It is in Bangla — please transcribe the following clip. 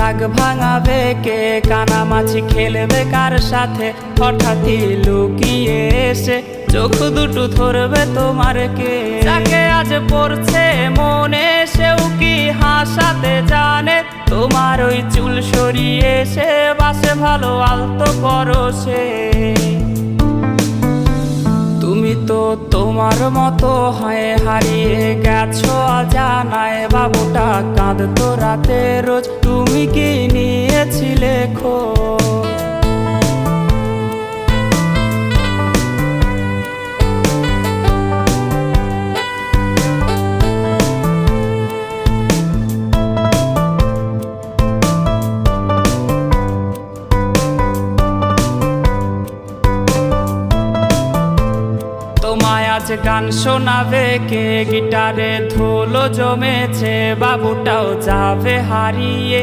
রাগ ভাঙাবে কে, কানামাছি খেলবে কার সাথে, হঠাৎই লুকিয়ে এসে চোখ দুটো ধরবে তোমার কে। যাকে আজ পড়ছে মনে সেও কি হাসাতে জানে, তোমার ওই চুল সরিয়ে সে বাসে ভালো আলতো পরশে। তুমি তো তোমার মতো হয়ে হারিয়ে গেছো অজানায়, বাবুটা কাঁদতো রাতে রোজ, তুমি কি নিয়েছিলে খোঁজ? তোমায় আজ গান শোনাবে কে, গিটারে ধুলো জমেছে, বাবুটাও যাবে হারিয়ে।